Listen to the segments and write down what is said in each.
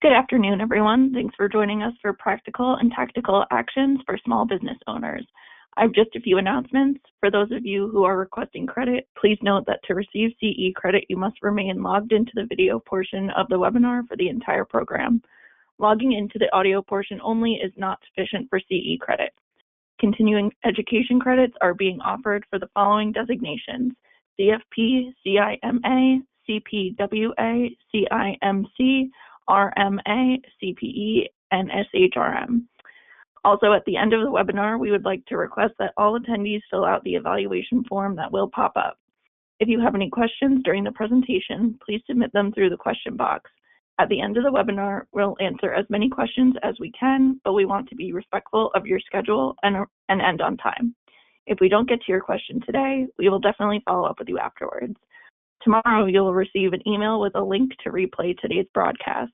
Good afternoon, everyone. Thanks for joining us for Practical and Tactical Actions for Small Business Owners. I have just a few announcements. For those of you who are requesting credit, please note that to receive CE credit, you must remain logged into the video portion of the webinar for the entire program. Logging into the audio portion only is not sufficient for CE credit. Continuing education credits are being offered for the following designations: CFP, CIMA, CPWA, CIMC, RMA, CPE, and SHRM. Also, at the end of the webinar, we would like to request that all attendees fill out the evaluation form that will pop up. If you have any questions during the presentation, please submit them through the question box. At the end of the webinar, we'll answer as many questions as we can, but we want to be respectful of your schedule and end on time. If we don't get to your question today, we will definitely follow up with you afterwards. Tomorrow, you'll receive an email with a link to replay today's broadcast.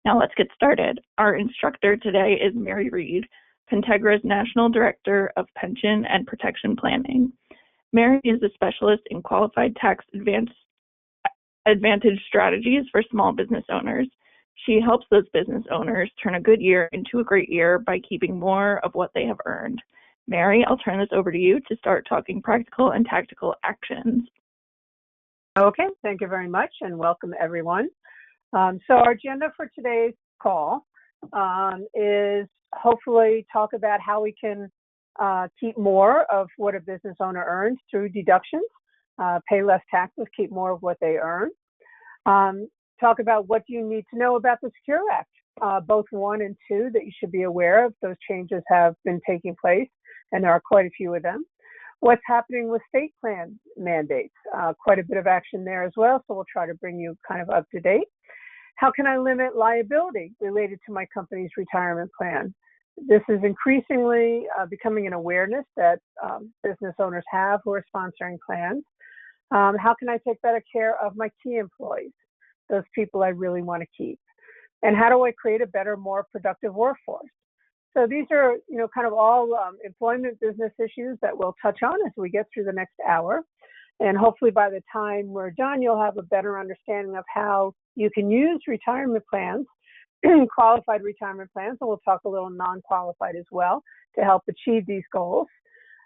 Now let's get started. Our instructor today is Mary Reed, Pentegra's National Director of Pension and Protection Planning. Mary is a specialist in qualified tax advantage strategies for small business owners. She helps those business owners turn a good year into a great year by keeping more of what they have earned. Mary, I'll turn this over to you to start talking practical and tactical actions. Okay, thank you very much and welcome everyone. So our agenda for today's call is hopefully talk about how we can keep more of what a business owner earns through deductions, pay less taxes, keep more of what they earn. Talk about what you need to know about the Secure Act, both 1 and 2 that you should be aware of. Those changes have been taking place and there are quite a few of them. What's happening with state plan mandates, quite a bit of action there as well, so we'll try to bring you kind of up to date. How can I limit liability related to my company's retirement plan? This is increasingly becoming an awareness that business owners have who are sponsoring plans. How can I take better care of my key employees, those people I really want to keep? And how do I create a better, more productive workforce? So these are, kind of all employment business issues that we'll touch on as we get through the next hour. And hopefully by the time we're done, you'll have a better understanding of how you can use retirement plans, qualified retirement plans, and we'll talk a little non-qualified as well to help achieve these goals.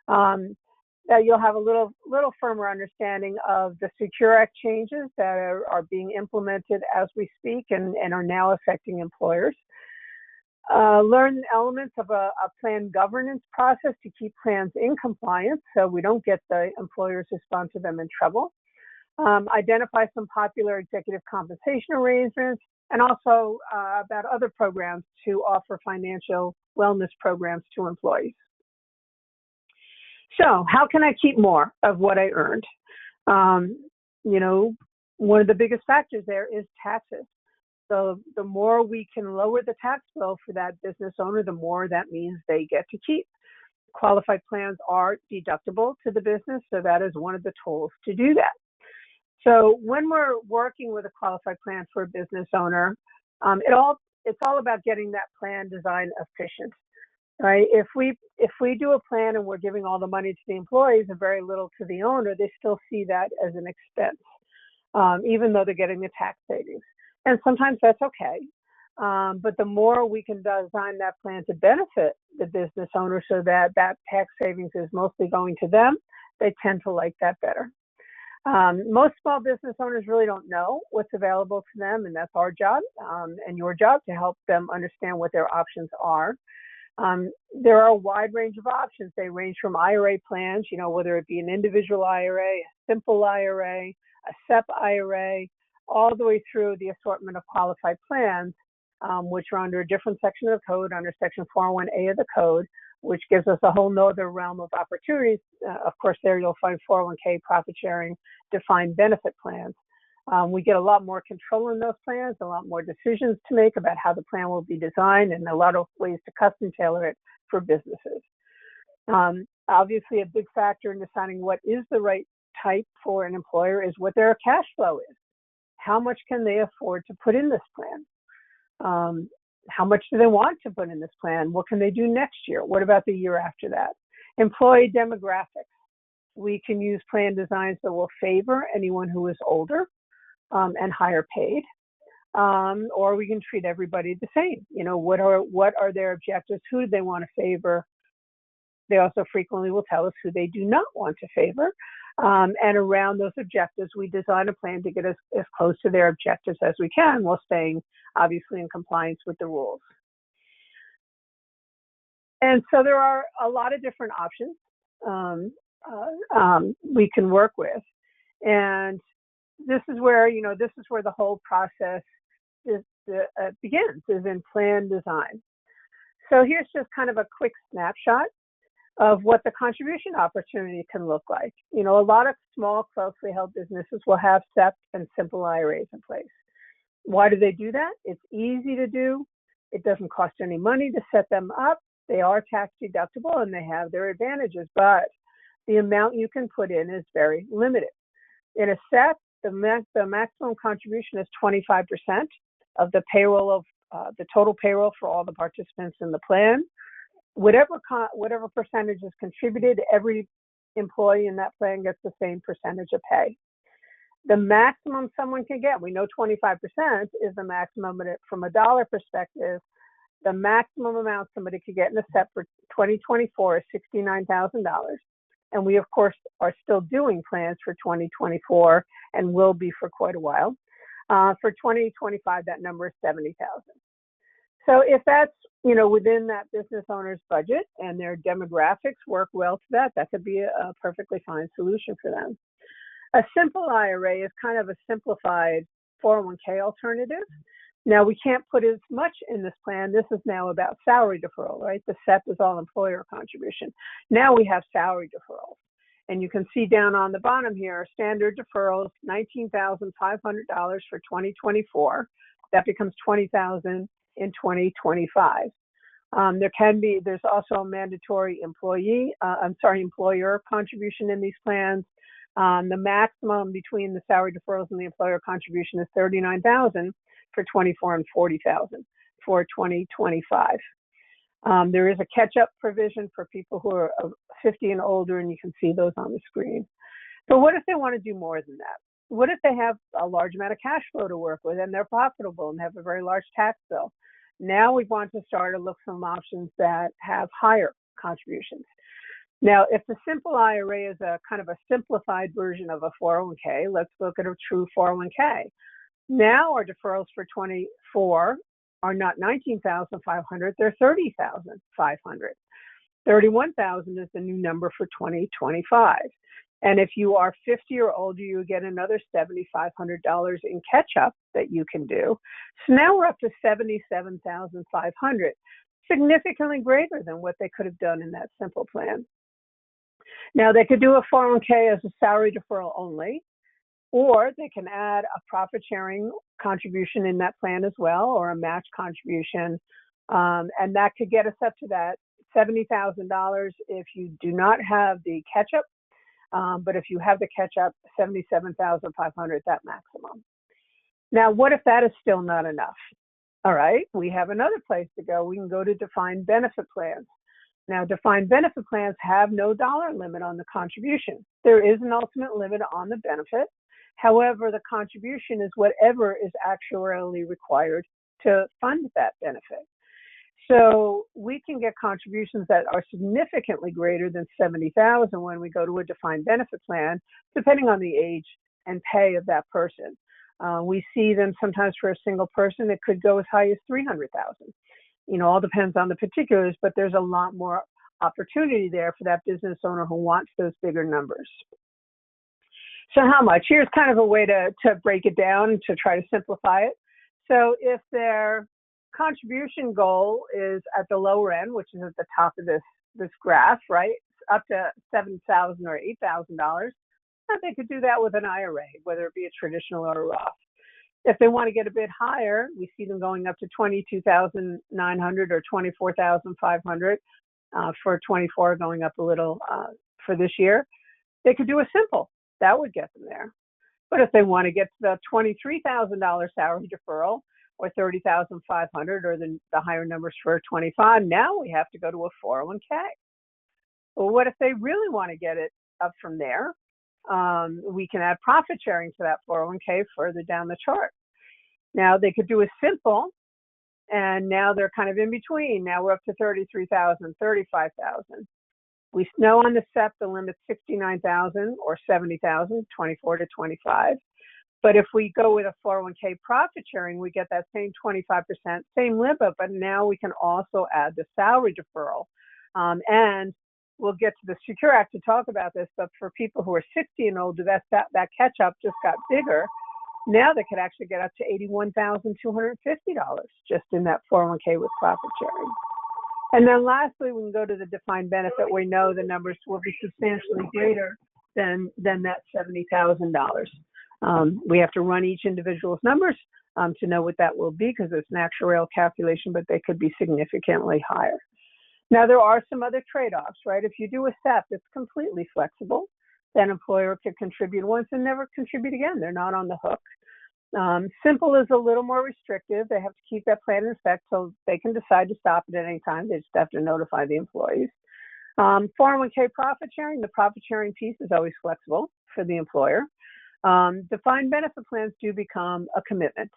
You'll have a little firmer understanding of the Secure Act changes that are being implemented as we speak and are now affecting employers. Learn elements of a plan governance process to keep plans in compliance so we don't get the employers who sponsor them in trouble. Identify some popular executive compensation arrangements and also about other programs to offer financial wellness programs to employees. So how can I keep more of what I earned? One of the biggest factors there is taxes. So the more we can lower the tax bill for that business owner, the more that means they get to keep. Qualified plans are deductible to the business, so that is one of the tools to do that. So when we're working with a qualified plan for a business owner, it's all about getting that plan design efficient, right? If we do a plan and we're giving all the money to the employees and very little to the owner, they still see that as an expense, even though they're getting the tax savings. And sometimes that's okay. But the more we can design that plan to benefit the business owner so that that tax savings is mostly going to them, they tend to like that better. Most small business owners really don't know what's available to them, and that's our job and your job to help them understand what their options are. There are a wide range of options. They range from IRA plans, whether it be an individual IRA, a simple IRA, a SEP IRA, all the way through the assortment of qualified plans, which are under a different section of the code, under Section 401A of the code, which gives us a whole nother realm of opportunities. Of course, there you'll find 401K, profit sharing, defined benefit plans. We get a lot more control in those plans, a lot more decisions to make about how the plan will be designed, and a lot of ways to custom tailor it for businesses. Obviously, a big factor in deciding what is the right type for an employer is what their cash flow is. How much can they afford to put in this plan? How much do they want to put in this plan? What can they do next year? What about the year after that? Employee demographics. We can use plan designs that will favor anyone who is older and higher paid. or we can treat everybody the same. What are their objectives? Who do they want to favor? They also frequently will tell us who they do not want to favor. And around those objectives, we design a plan to get us as close to their objectives as we can while staying obviously in compliance with the rules. And so there are a lot of different options we can work with. And this is where the whole process begins, is in plan design. So here's just kind of a quick snapshot of what the contribution opportunity can look like. A lot of small, closely held businesses will have SEP and simple IRAs in place. Why do they do that? It's easy to do. It doesn't cost any money to set them up. They are tax deductible and they have their advantages, but the amount you can put in is very limited. In a SEP, the maximum contribution is 25% of the payroll of the total payroll for all the participants in the plan. Whatever percentage is contributed, every employee in that plan gets the same percentage of pay. The maximum someone can get, we know 25% is the maximum, but from a dollar perspective, the maximum amount somebody could get in a SEP for 2024 is $69,000. And we, of course, are still doing plans for 2024 and will be for quite a while. For 2025, that number is $70,000. So if that's, within that business owner's budget and their demographics work well to that, that could be a perfectly fine solution for them. A simple IRA is kind of a simplified 401k alternative. Now, we can't put as much in this plan. This is now about salary deferral, right? The SEP is all employer contribution. Now we have salary deferrals. And you can see down on the bottom here, standard deferrals, $19,500 for 2024. That becomes $20,000 in 2025. There's also a mandatory employer contribution in these plans. The maximum between the salary deferrals and the employer contribution is $39,000 for 24 and $40,000 for 2025. There is a catch-up provision for people who are 50 and older, and you can see those on the screen. But what if they want to do more than that? What if they have a large amount of cash flow to work with and they're profitable and have a very large tax bill? Now we want to start to look for some options that have higher contributions. Now, if the simple IRA is a kind of a simplified version of a 401k, let's look at a true 401k. Now our deferrals for 24 are not $19,500, they're $30,500. $31,000 is the new number for 2025. And if you are 50 or older, you get another $7,500 in catch-up that you can do. So now we're up to $77,500, significantly greater than what they could have done in that simple plan. Now, they could do a 401k as a salary deferral only, or they can add a profit-sharing contribution in that plan as well, or a match contribution, and that could get us up to that $70,000 if you do not have the catch-up. But if you have the catch-up, $77,500, that maximum. Now, what if that is still not enough? All right, we have another place to go. We can go to defined benefit plans. Now, defined benefit plans have no dollar limit on the contribution. There is an ultimate limit on the benefit. However, the contribution is whatever is actuarially required to fund that benefit. So we can get contributions that are significantly greater than $70,000 when we go to a defined benefit plan, depending on the age and pay of that person. We see them sometimes for a single person, it could go as high as $300,000. All depends on the particulars, but there's a lot more opportunity there for that business owner who wants those bigger numbers. So how much? Here's kind of a way to break it down to try to simplify it. So if their contribution goal is at the lower end, which is at the top of this graph, right, up to $7,000 or $8,000, they could do that with an IRA, whether it be a traditional or a Roth. If they want to get a bit higher, we see them going up to $22,900 or $24,500 for 24, going up a little for this year. They could do a simple. That would get them there. But if they want to get to the $23,000 salary deferral or $30,500 or the higher numbers for 25, now we have to go to a 401k. Well, what if they really want to get it up from there? We can add profit sharing to that 401k further down the chart. Now they could do a simple, and now they're kind of in between. Now we're up to 33,000, 35,000. We know on the SEP the limit's 69,000 or 70,000, 24 to 25. But if we go with a 401k profit sharing, we get that same 25%, same limit, but now we can also add the salary deferral. And we'll get to the Secure Act to talk about this, but for people who are 60 and older, that catch up just got bigger. Now they could actually get up to $81,250 just in that 401k with profit sharing. And then lastly, we can go to the defined benefit. We know the numbers will be substantially greater than that $70,000. We have to run each individual's numbers to know what that will be because it's an actuarial calculation, but they could be significantly higher. Now, there are some other trade-offs, right? If you do a SEP, it's completely flexible. That employer could contribute once and never contribute again. They're not on the hook. Simple is a little more restrictive. They have to keep that plan in effect so they can decide to stop it at any time. They just have to notify the employees. 401k profit sharing, the profit sharing piece is always flexible for the employer. Defined benefit plans do become a commitment.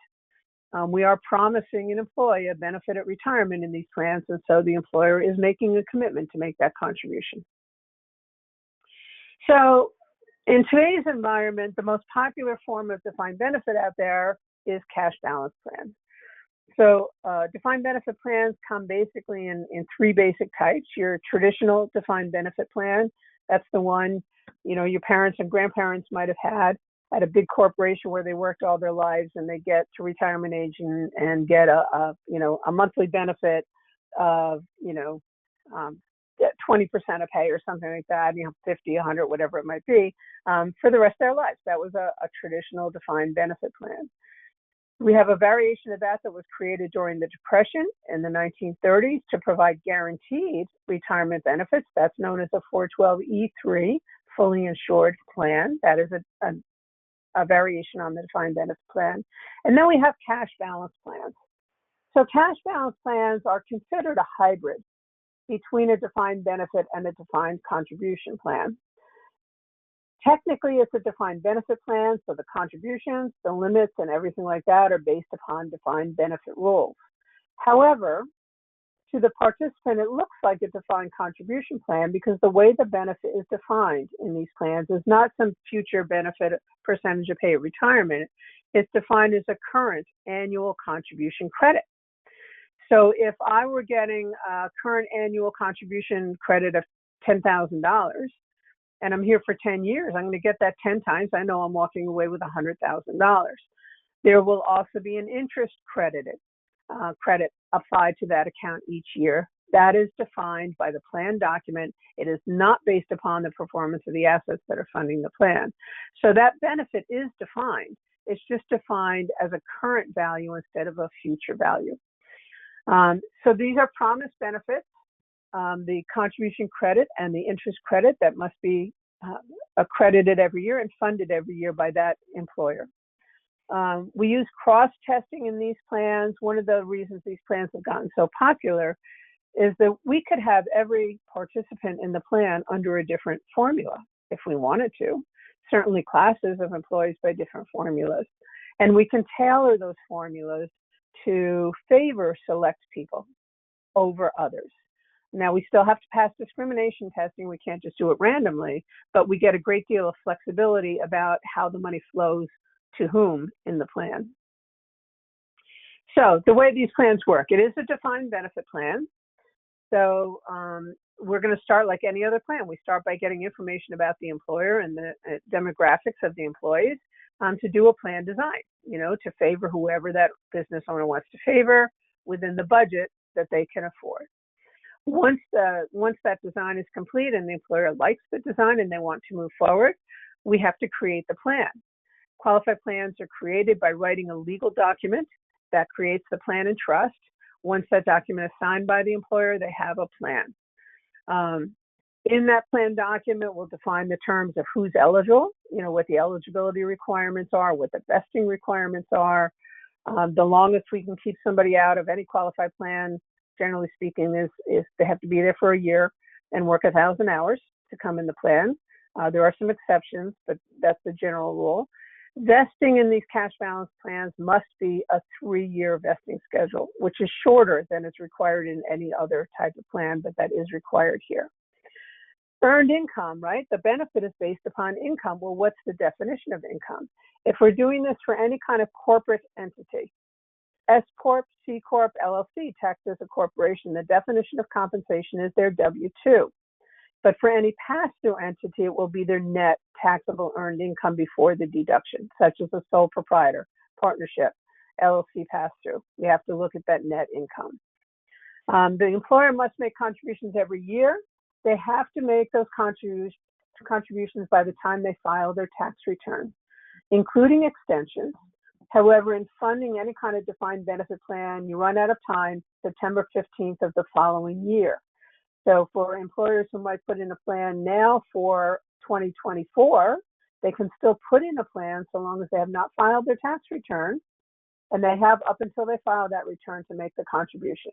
We are promising an employee a benefit at retirement in these plans, and so the employer is making a commitment to make that contribution. So in today's environment, the most popular form of defined benefit out there is cash balance plans. So defined benefit plans come basically in three basic types. Your traditional defined benefit plan, that's the one, your parents and grandparents might have had at a big corporation where they worked all their lives and they get to retirement age and get a monthly benefit of, 20% of pay or something like that, 50, 100, whatever it might be, for the rest of their lives. That was a traditional defined benefit plan. We have a variation of that was created during the Depression in the 1930s to provide guaranteed retirement benefits. That's known as a 412E3, fully insured plan. That is a variation on the defined benefit plan. And then we have cash balance plans. So cash balance plans are considered a hybrid between a defined benefit and a defined contribution plan. Technically, it's a defined benefit plan, so the contributions, the limits, and everything like that are based upon defined benefit rules. However, to the participant, it looks like a defined contribution plan because the way the benefit is defined in these plans is not some future benefit percentage of pay at retirement. It's defined as a current annual contribution credit. So if I were getting a current annual contribution credit of $10,000 and I'm here for 10 years, I'm going to get that 10 times. I know I'm walking away with $100,000. There will also be an interest credit applied to that account each year. That is defined by the plan document. It is not based upon the performance of the assets that are funding the plan. So that benefit is defined. It's just defined as a current value instead of a future value. So these are promised benefits, the contribution credit and the interest credit that must be accredited every year and funded every year by that employer. We use cross-testing in these plans. One of the reasons these plans have gotten so popular is that we could have every participant in the plan under a different formula if we wanted to, certainly classes of employees by different formulas. And we can tailor those formulas to favor select people over others. Now, we still have to pass discrimination testing. We can't just do it randomly, but we get a great deal of flexibility about how the money flows to whom in the plan. So the way these plans work, it is a defined benefit plan. So we're going to start like any other plan. We start by getting information about the employer and the demographics of the employees to do a plan design, to favor whoever that business owner wants to favor within the budget that they can afford. Once that design is complete and the employer likes the design and they want to move forward, we have to create the plan. Qualified plans are created by writing a legal document that creates the plan in trust. Once that document is signed by the employer, they have a plan. In that plan document, we'll define the terms of who's eligible, what the eligibility requirements are, what the vesting requirements are. The longest we can keep somebody out of any qualified plan, generally speaking, is they have to be there for a year and work 1,000 hours to come in the plan. There are some exceptions, but that's the general rule. Vesting in these cash balance plans must be a 3-year vesting schedule, which is shorter than is required in any other type of plan, but that is required here. Earned income, right? The benefit is based upon income. Well, what's the definition of income? If we're doing this for any kind of corporate entity, S Corp, C Corp, LLC, taxed as a corporation, the definition of compensation is their W-2. But for any pass-through entity, it will be their net taxable earned income before the deduction, such as a sole proprietor, partnership, LLC pass-through. We have to look at that net income. The employer must make contributions every year. They have to make those contributions by the time they file their tax return, including extensions. However, in funding any kind of defined benefit plan, you run out of time September 15th of the following year. So for employers who might put in a plan now for 2024, they can still put in a plan so long as they have not filed their tax return, and they have up until they file that return to make the contribution.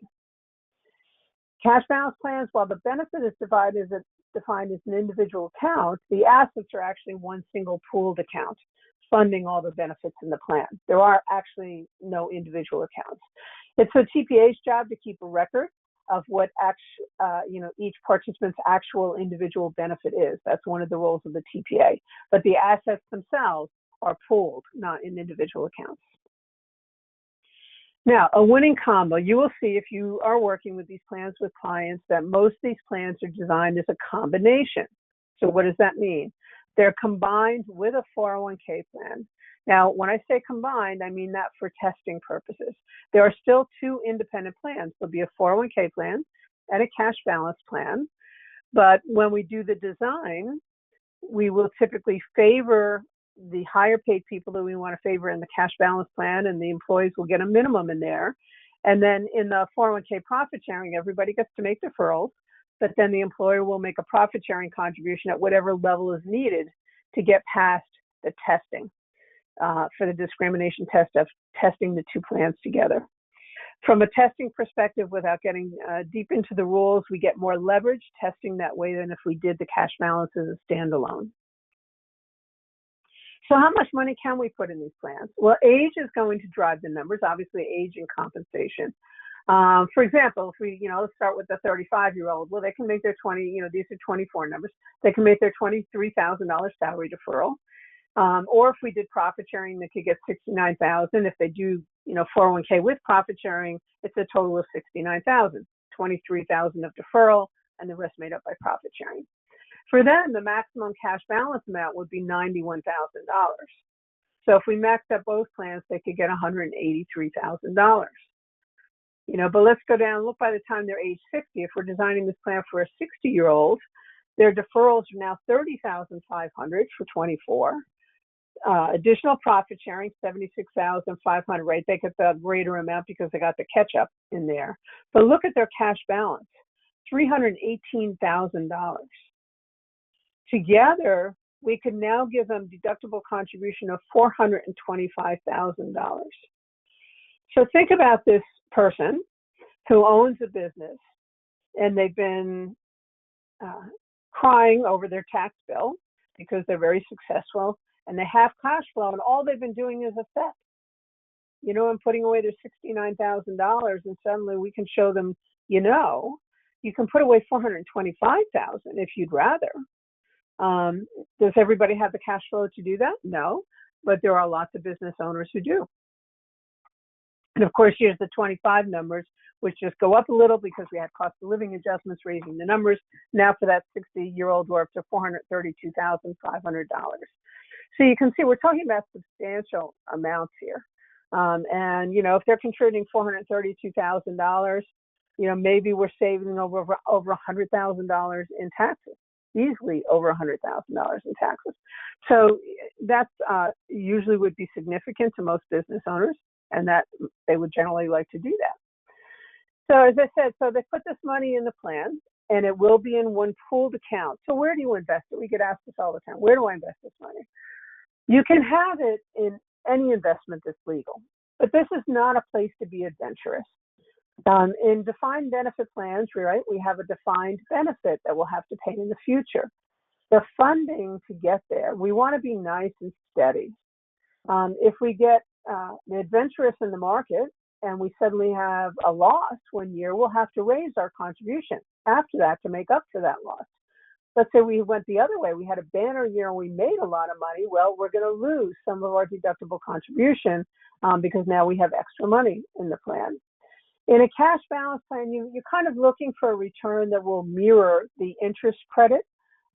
Cash balance plans, while the benefit is defined as an individual account, the assets are actually one single pooled account, funding all the benefits in the plan. There are actually no individual accounts. It's the TPA's job to keep a record of what each participant's actual individual benefit is. That's one of the roles of the TPA. But the assets themselves are pooled, not in individual accounts. Now, a winning combo. You will see if you are working with these plans with clients that most of these plans are designed as a combination. So what does that mean? They're combined with a 401k plan. Now, when I say combined, I mean that for testing purposes. There are still two independent plans. There'll be a 401k plan and a cash balance plan. But when we do the design, we will typically favor the higher paid people that we want to favor in the cash balance plan, and the employees will get a minimum in there. And then in the 401k profit sharing, everybody gets to make deferrals, but then the employer will make a profit sharing contribution at whatever level is needed to get past the testing for the discrimination test of testing the two plans together. From a testing perspective, without getting deep into the rules, we get more leverage testing that way than if we did the cash balance as a standalone. So how much money can we put in these plans? Well, age is going to drive the numbers, obviously age and compensation. For example, if we, let's start with the 35-year-old. Well, they can make their these are 24 numbers. They can make their $23,000 salary deferral. Or if we did profit sharing, they could get $69,000. If they do, 401k with profit sharing, it's a total of $69,000, $23,000 of deferral, and the rest made up by profit sharing. For them, the maximum cash balance amount would be $91,000. So if we maxed up both plans, they could get $183,000. But let's go down and look by the time they're age 60. If we're designing this plan for a 60-year-old, their deferrals are now $30,500 for 24. Additional profit sharing, $76,500, right? They get the greater amount because they got the catch-up in there. But look at their cash balance, $318,000. Together, we could now give them deductible contribution of $425,000. So think about this person who owns a business, and they've been crying over their tax bill because they're very successful, and they have cash flow, and all they've been doing is a step. And putting away their $69,000, and suddenly we can show them, you can put away $425,000 if you'd rather. Does everybody have the cash flow to do that? No, but there are lots of business owners who do. And of course, here's the 25 numbers, which just go up a little because we had cost of living adjustments raising the numbers. Now for that 60-year-old, we're up to $432,500. So you can see we're talking about substantial amounts here. If they're contributing $432,000, maybe we're saving over $100,000 in taxes. Easily over $100,000 in taxes. So that's usually would be significant to most business owners, and that they would generally like to do that. So as I said, so they put this money in the plan, and it will be in one pooled account. So where do you invest it? We get asked this all the time. Where do I invest this money? You can have it in any investment that's legal, but this is not a place to be adventurous. In defined benefit plans, right, we have a defined benefit that we'll have to pay in the future. The funding to get there, we want to be nice and steady. If we get adventurous in the market and we suddenly have a loss one year, we'll have to raise our contribution after that to make up for that loss. Let's say we went the other way. We had a banner year and we made a lot of money. Well, we're going to lose some of our deductible contribution because now we have extra money in the plan. In a cash balance plan, you're kind of looking for a return that will mirror the interest credit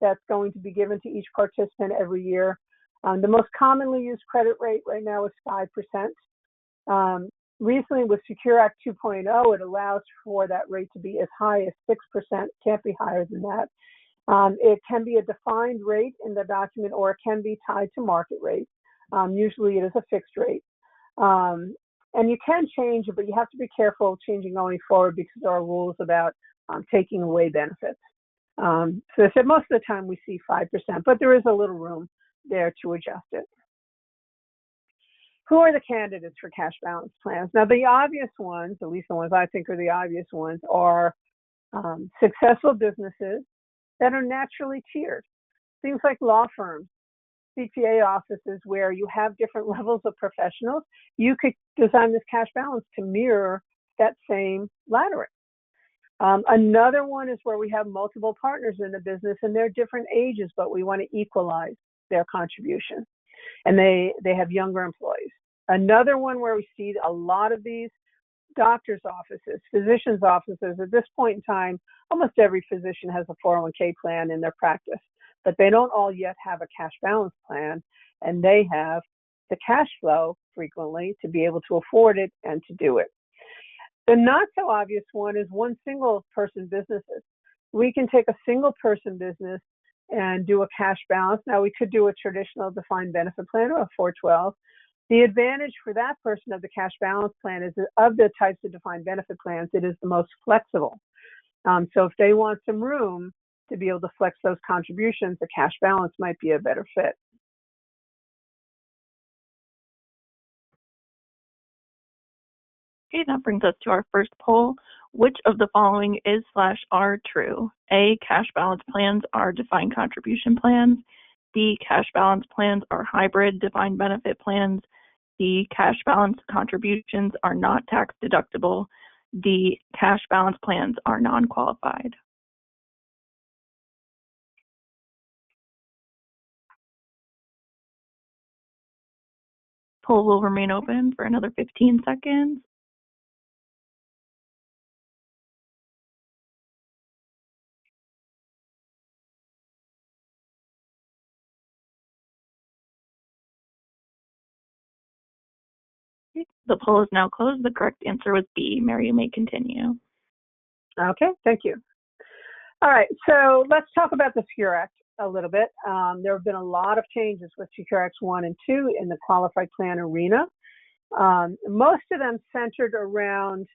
that's going to be given to each participant every year. The most commonly used credit rate right now is 5%. Recently, with Secure Act 2.0, it allows for that rate to be as high as 6%. Can't be higher than that. It can be a defined rate in the document, or it can be tied to market rate. Usually, it is a fixed rate. And you can change it, but you have to be careful of changing going forward because there are rules about taking away benefits. So I said most of the time we see 5%, but there is a little room there to adjust it. Who are the candidates for cash balance plans? Now, the obvious ones, at least the ones I think are the obvious ones, are successful businesses that are naturally tiered. Things like law firms, CPA offices, where you have different levels of professionals. You could design this cash balance to mirror that same laddering. Another one is where we have multiple partners in the business and they're different ages, but we want to equalize their contribution. And they have younger employees. Another one where we see a lot of these doctors' offices, physicians' offices. At this point in time, almost every physician has a 401k plan in their practice, but they don't all yet have a cash balance plan, and they have the cash flow frequently to be able to afford it and to do it. The not so obvious one is one single person businesses. We can take a single person business and do a cash balance. Now, we could do a traditional defined benefit plan or a 412. The advantage for that person of the cash balance plan is that of the types of defined benefit plans, it is the most flexible. So if they want some room to be able to flex those contributions, the cash balance might be a better fit. Okay, that brings us to our first poll. Which of the following is/are true? A, cash balance plans are defined contribution plans. B, cash balance plans are hybrid defined benefit plans. D, cash balance contributions are not tax deductible. D, cash balance plans are non-qualified. Poll will remain open for another 15 seconds. The poll is now closed. The correct answer was B. Mary, you may continue. Okay, thank you. All right, so let's talk about the Secure Act a little bit. There have been a lot of changes with Secure Acts 1 and 2 in the qualified plan arena. Most of them centered around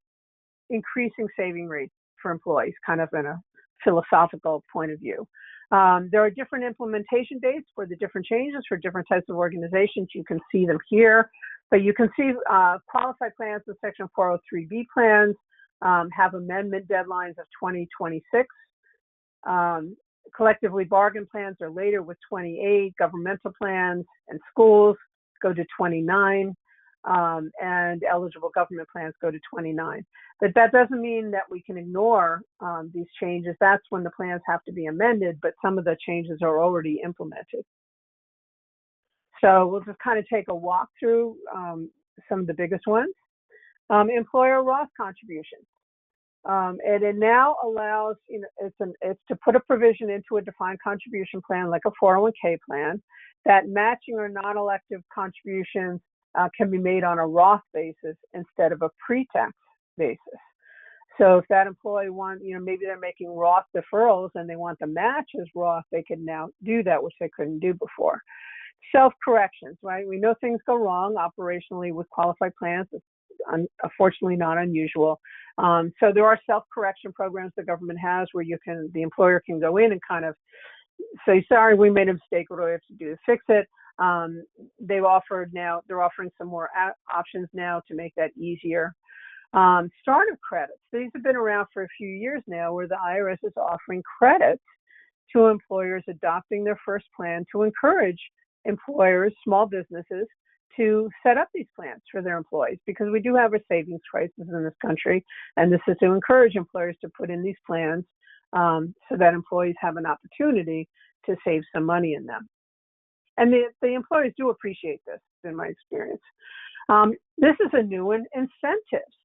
increasing saving rates for employees, kind of in a philosophical point of view. There are different implementation dates for the different changes for different types of organizations. You can see them here, but you can see qualified plans in Section 403B plans have amendment deadlines of 2026. Collectively bargain plans are later with 28. Governmental plans and schools go to 29. And eligible government plans go to 29. But that doesn't mean that we can ignore these changes. That's when the plans have to be amended, but some of the changes are already implemented. So we'll just kind of take a walk through some of the biggest ones. Employer Roth contributions. And it now allows, it's to put a provision into a defined contribution plan like a 401k plan that matching or non-elective contributions can be made on a Roth basis instead of a pre-tax basis. So if that employee wants, maybe they're making Roth deferrals and they want the match as Roth, they can now do that, which they couldn't do before. Self-corrections, right? We know things go wrong operationally with qualified plans. It's unfortunately not unusual. So there are self-correction programs the government has where the employer can go in and kind of say, sorry, we made a mistake. What do we have to do to fix it? They're offering some more options now to make that easier. Startup credits. These have been around for a few years now where the IRS is offering credits to employers adopting their first plan to encourage employers, small businesses, to set up these plans for their employees, because we do have a savings crisis in this country, and this is to encourage employers to put in these plans so that employees have an opportunity to save some money in them. And the employers do appreciate this, in my experience. This is a new one, incentives.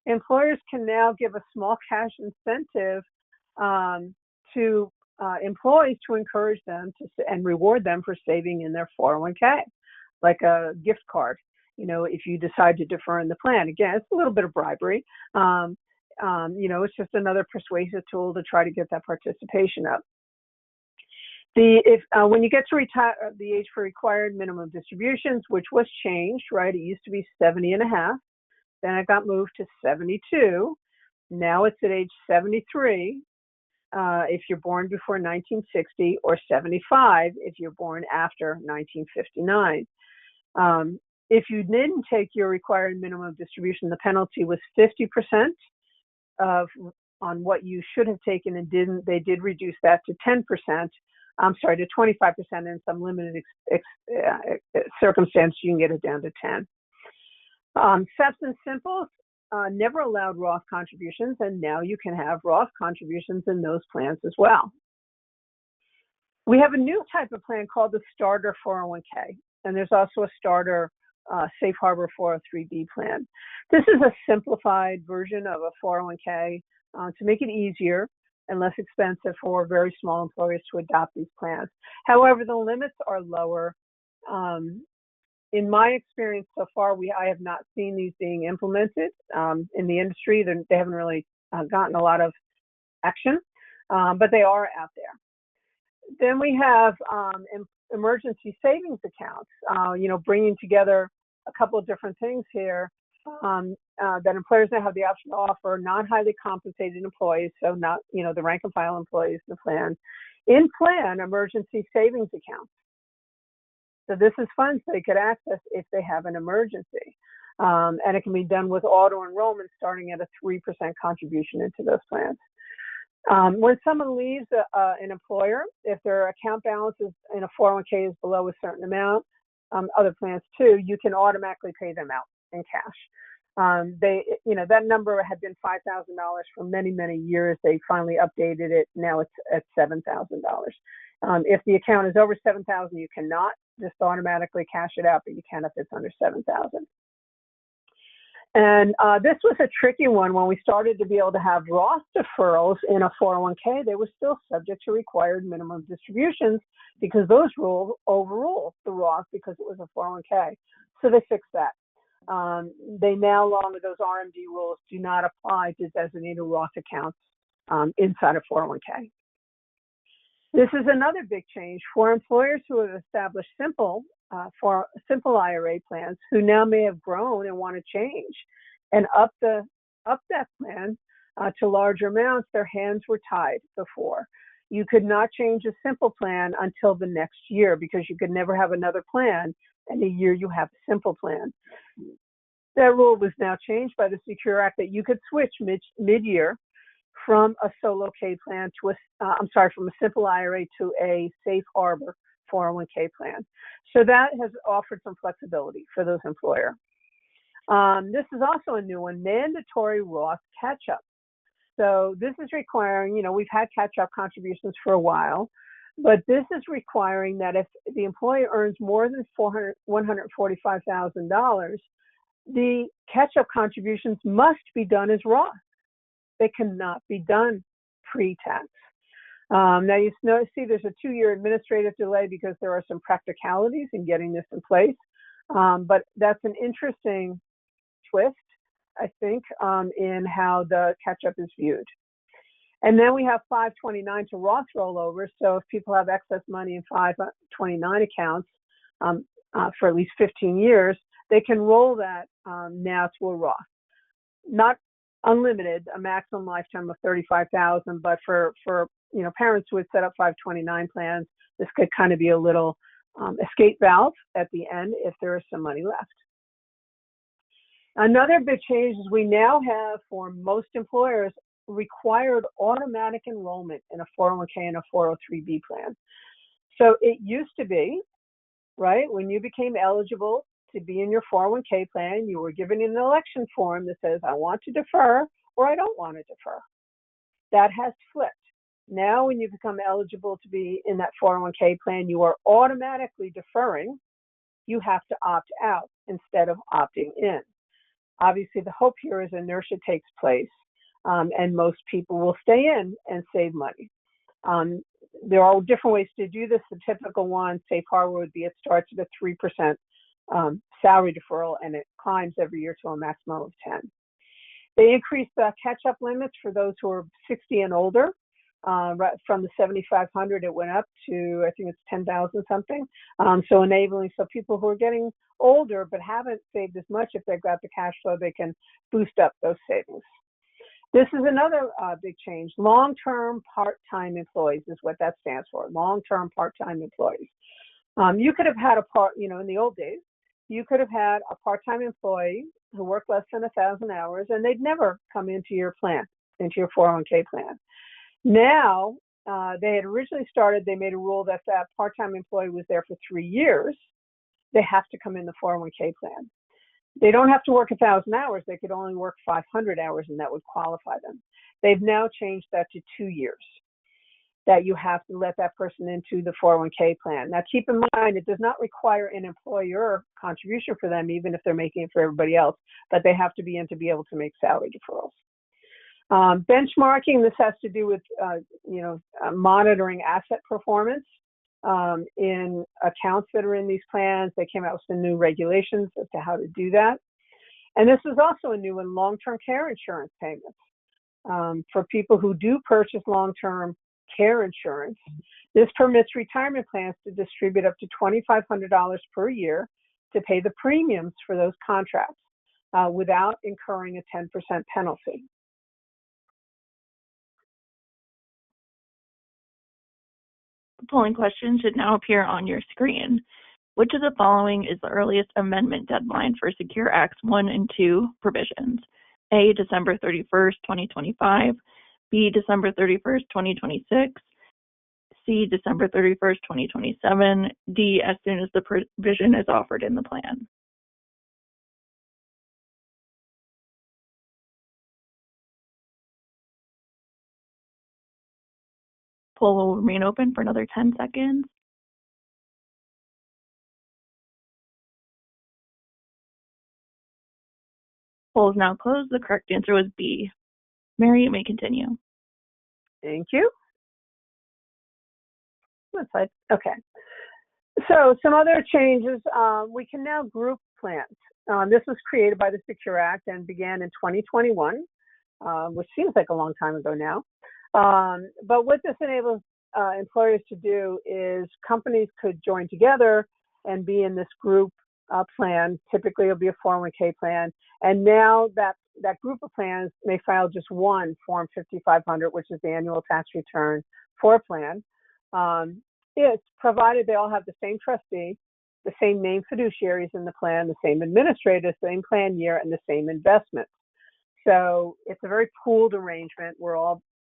Employers can now give a small cash incentive to employees to encourage them and reward them for saving in their 401k, like a gift card, if you decide to defer in the plan. Again, it's a little bit of bribery. It's just another persuasive tool to try to get that participation up. When you get to retire, the age for required minimum distributions, which was changed, right? It used to be 70 and a half. Then it got moved to 72. Now it's at age 73 if you're born before 1960, or 75 if you're born after 1959. If you didn't take your required minimum distribution, the penalty was 50% on what you should have taken and didn't. They did reduce that to 10%. I'm sorry, to 25%. In some limited circumstance, you can get it down to 10. SEPs and Simples never allowed Roth contributions, and now you can have Roth contributions in those plans as well. We have a new type of plan called the Starter 401k, and there's also a Starter Safe Harbor 403b plan. This is a simplified version of a 401k to make it easier and less expensive for very small employers to adopt these plans. However, the limits are lower. In my experience so far, I have not seen these being implemented in the industry. They haven't really gotten a lot of action, but they are out there. Then we have emergency savings accounts, bringing together a couple of different things here that employers now have the option to offer non-highly compensated employees, so not, the rank and file employees in the plan emergency savings accounts. So this is funds they could access if they have an emergency. And it can be done with auto enrollment starting at a 3% contribution into those plans. When someone leaves an employer, if their account balance in a 401k is below a certain amount, other plans too, you can automatically pay them out in cash. That number had been $5,000 for many, many years. They finally updated it. Now it's at $7,000. If the account is over $7,000, you cannot just automatically cash it out, but you can if it's under $7,000. And this was a tricky one. When we started to be able to have Roth deferrals in a 401k, they were still subject to required minimum distributions because those rules overruled the Roth because it was a 401k. So they fixed that. They now, along with those RMD rules, do not apply to designated Roth accounts inside a 401k. This is another big change for employers who have established simple IRA plans, who now may have grown and want to change and up that plan to larger amounts. Their hands were tied before. You could not change a simple plan until the next year because you could never have another plan in a year you have a simple plan. That rule was now changed by the Secure Act that you could switch mid-year from a solo K plan to from a simple IRA to a Safe Harbor 401k plan. So that has offered some flexibility for those employers. This is also a new one, mandatory Roth catch-up. So this is requiring, we've had catch-up contributions for a while, but this is requiring that if the employee earns more than $145,000, the catch-up contributions must be done as Roth. They cannot be done pre-tax. Now you see there's a 2-year administrative delay because there are some practicalities in getting this in place, but that's an interesting twist, I think, in how the catch-up is viewed. And then we have 529 to Roth rollover. So if people have excess money in 529 accounts for at least 15 years, they can roll that now to a Roth. Not unlimited, a maximum lifetime of $35,000, but for parents who had set up 529 plans, this could kind of be a little escape valve at the end if there is some money left. Another big change is we now have, for most employers, required automatic enrollment in a 401k and a 403b plan. So it used to be, right, when you became eligible to be in your 401k plan, you were given an election form that says, I want to defer or I don't want to defer. That has flipped. Now, when you become eligible to be in that 401k plan, you are automatically deferring. You have to opt out instead of opting in. Obviously, the hope here is inertia takes place, and most people will stay in and save money. There are different ways to do this. The typical one, safe harbor, would be it starts at a 3% salary deferral, and it climbs every year to a maximum of 10. They increased the catch-up limits for those who are 60 and older. Right from the 7,500, it went up to, I think it's 10,000 something. So enabling, so people who are getting older but haven't saved as much, if they've got the cash flow, they can boost up those savings. This is another big change. Long-term part-time employees is what that stands for. Long-term part-time employees. You could have had in the old days, you could have had a part-time employee who worked less than 1,000 hours, and they'd never come into your plan, into your 401k plan. Now, they had originally they made a rule that that part-time employee was there for 3 years. They have to come in the 401k plan. They don't have to work 1,000 hours. They could only work 500 hours, and that would qualify them. They've now changed that to 2 years, that you have to let that person into the 401k plan. Now, keep in mind, it does not require an employer contribution for them, even if they're making it for everybody else, but they have to be in to be able to make salary deferrals. Benchmarking, this has to do with, monitoring asset performance in accounts that are in these plans. They came out with some new regulations as to how to do that. And this is also a new one, long-term care insurance payments. For people who do purchase long-term care insurance, this permits retirement plans to distribute up to $2,500 per year to pay the premiums for those contracts without incurring a 10% penalty. The polling question should now appear on your screen. Which of the following is the earliest amendment deadline for Secure Acts 1 and 2 provisions? A, December 31st, 2025. B, December 31st, 2026. C, December 31st, 2027. D, as soon as the provision is offered in the plan. Poll will remain open for another 10 seconds. Poll is now closed. The correct answer was B. Mary, you may continue. Thank you. Okay. So some other changes. We can now group plans. This was created by the Secure Act and began in 2021, which seems like a long time ago now. But what this enables employers to do is companies could join together and be in this group plan. Typically, it'll be a 401k plan. And now that group of plans may file just one Form 5500, which is the annual tax return for a plan. It's provided they all have the same trustee, the same named fiduciaries in the plan, the same administrator, same plan year, and the same investments. So it's a very pooled arrangement where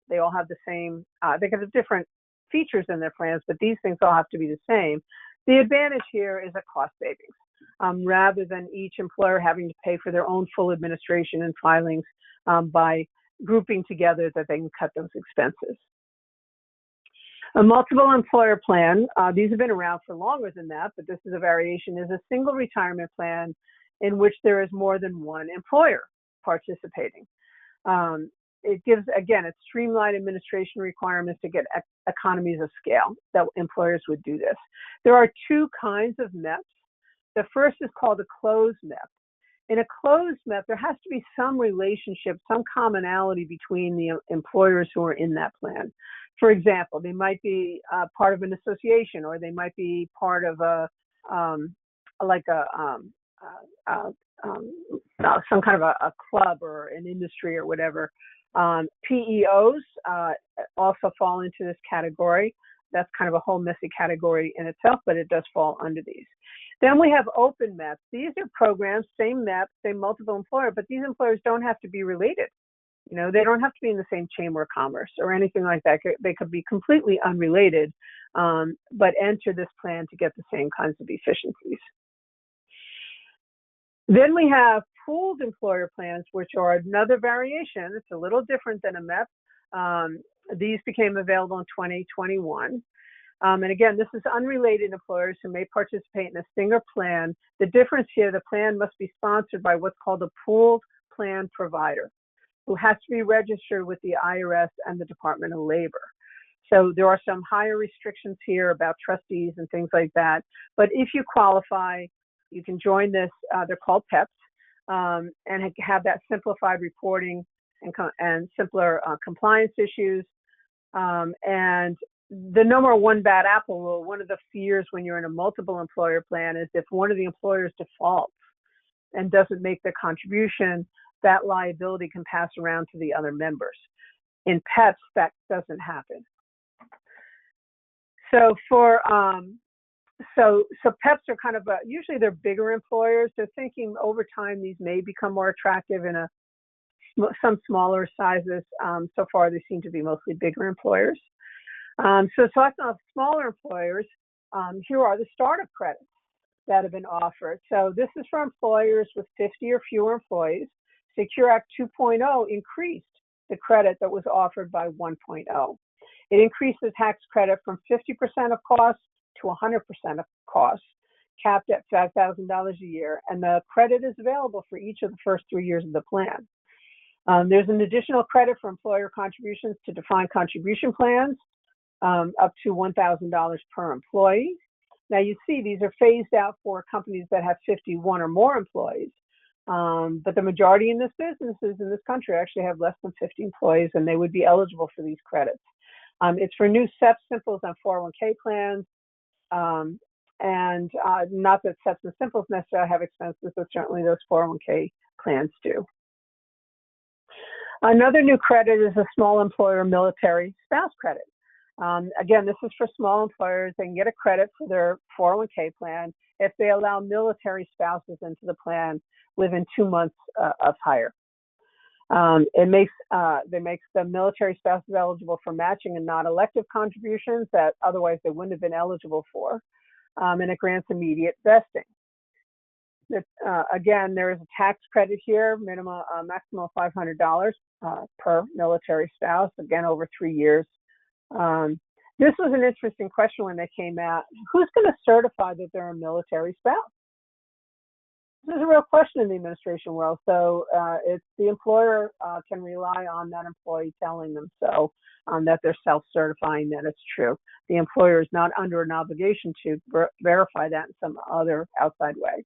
they all have the same, they have different features in their plans, but these things all have to be the same. The advantage here is a cost savings, rather than each employer having to pay for their own full administration and filings by grouping together that they can cut those expenses. A multiple employer plan, these have been around for longer than that, but this is a variation, is a single retirement plan in which there is more than one employer participating. It gives, again, it's streamlined administration requirements to get economies of scale that employers would do this. There are two kinds of MEPs. The first is called a closed MEP. In a closed MEP, there has to be some relationship, some commonality between the employers who are in that plan. For example, they might be part of an association, or they might be part of some kind of a club or an industry or whatever. PEOs also fall into this category. That's kind of a whole messy category in itself, but it does fall under these. Then we have open MEPs. These are programs, same MEP, same multiple employer, but these employers don't have to be related. You know, they don't have to be in the same chamber of commerce or anything like that. They could be completely unrelated, but enter this plan to get the same kinds of efficiencies. Then we have pooled employer plans, which are another variation. It's a little different than a MEP. These became available in 2021. And again, this is unrelated employers who may participate in a single plan. The difference here, the plan must be sponsored by what's called a pooled plan provider, who has to be registered with the IRS and the Department of Labor. So there are some higher restrictions here about trustees and things like that. But if you qualify, you can join this. They're called PEPs, and have that simplified reporting and simpler compliance issues. And the number one bad apple rule, one of the fears when you're in a multiple employer plan is if one of the employers defaults and doesn't make the contribution, that liability can pass around to the other members. In PEPs, that doesn't happen. So for so PEPs are kind of usually they're bigger employers. They're thinking over time these may become more attractive in some smaller sizes. So far, they seem to be mostly bigger employers. So talking of smaller employers, here are the startup credits that have been offered. So this is for employers with 50 or fewer employees. Secure Act 2.0 increased the credit that was offered by 1.0. It increased the tax credit from 50% of costs to 100% of costs, capped at $5,000 a year, and the credit is available for each of the first 3 years of the plan. There's an additional credit for employer contributions to defined contribution plans, up to $1,000 per employee. Now you see these are phased out for companies that have 51 or more employees, but the majority in this businesses in this country actually have less than 50 employees, and they would be eligible for these credits. It's for new SEP Simples and 401k plans, and not that SEPs and Simples necessarily have expenses, but certainly those 401k plans do. Another new credit is a small employer military spouse credit. Again, this is for small employers. They can get a credit for their 401k plan if they allow military spouses into the plan within 2 months of hire. It makes the military spouses eligible for matching and non-elective contributions that otherwise they wouldn't have been eligible for, and it grants immediate vesting. Again, there is a tax credit here, maximum of $500 per military spouse, again over 3 years. This was an interesting question when they came out. Who's going to certify that they're a military spouse? This is a real question in the administration world. So it's the employer can rely on that employee telling them so, that they're self-certifying that it's true. The employer is not under an obligation to verify that in some other outside way.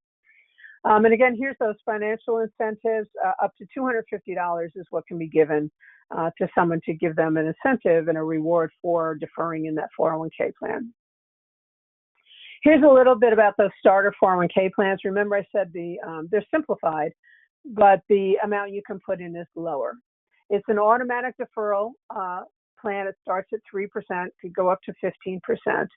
And again, here's those financial incentives. Up to $250 is what can be given to someone to give them an incentive and a reward for deferring in that 401k plan. Here's a little bit about those starter 401k plans. Remember I said they're simplified, but the amount you can put in is lower. It's an automatic deferral plan. It starts at 3%, could go up to 15%.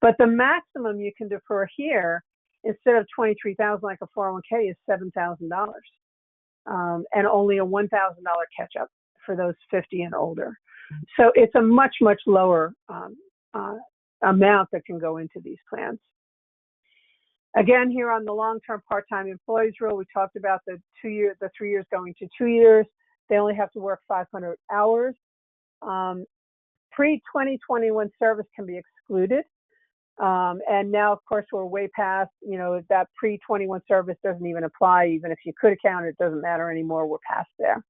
But the maximum you can defer here, instead of $23,000 like a 401k, is $7,000, and only a $1,000 catch-up for those 50 and older. So it's a much, much lower amount that can go into these plans. Again, here on the long-term part-time employees rule, we talked about the 3 years going to 2 years. They only have to work 500 hours. Pre-2021 service can be excluded. And now, of course, we're way past, that pre-21 service doesn't even apply. Even if you could account, it doesn't matter anymore. We're past there.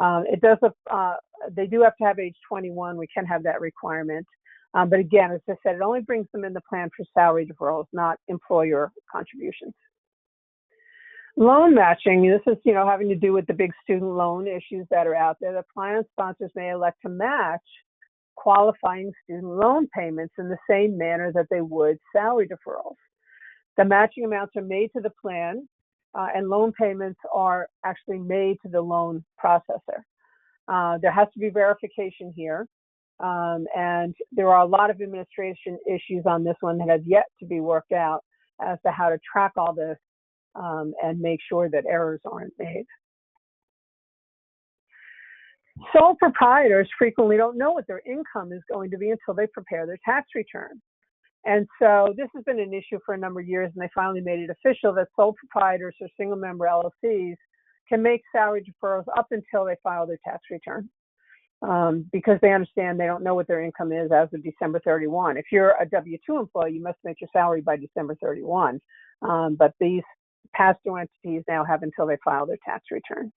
They do have to have age 21. We can have that requirement. But again, as I said, it only brings them in the plan for salary deferrals, not employer contributions. Loan matching, this is, having to do with the big student loan issues that are out there. The plan sponsors may elect to match qualifying student loan payments in the same manner that they would salary deferrals. The matching amounts are made to the plan, and loan payments are actually made to the loan processor. There has to be verification here, and there are a lot of administration issues on this one that have yet to be worked out as to how to track all this and make sure that errors aren't made. Sole proprietors frequently don't know what their income is going to be until they prepare their tax return. And so this has been an issue for a number of years, and they finally made it official that sole proprietors or single member LLCs can make salary deferrals up until they file their tax return, because they understand they don't know what their income is as of December 31. If you're a W-2 employee, you must make your salary by December 31. But these pass-through entities now have until they file their tax return.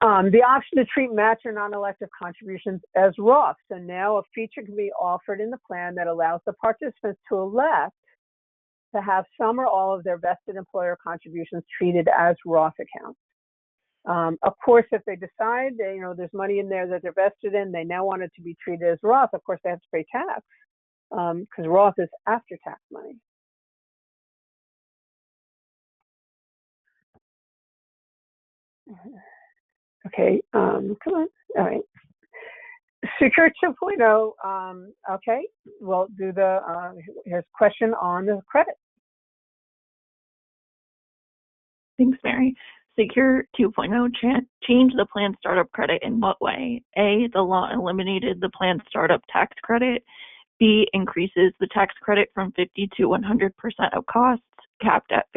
The option to treat match or non-elective contributions as Roth. So now a feature can be offered in the plan that allows the participants to elect to have some or all of their vested employer contributions treated as Roth accounts. Of course, if they decide that, there's money in there that they're vested in, they now want it to be treated as Roth, of course they have to pay tax, because Roth is after-tax money. Okay, come on. All right. Secure 2.0, okay, we'll do here's a question on the credit. Thanks, Mary. Secure 2.0 change the plan startup credit in what way? A, the law eliminated the plan startup tax credit. B, increases the tax credit from 50 to 100% of costs, capped at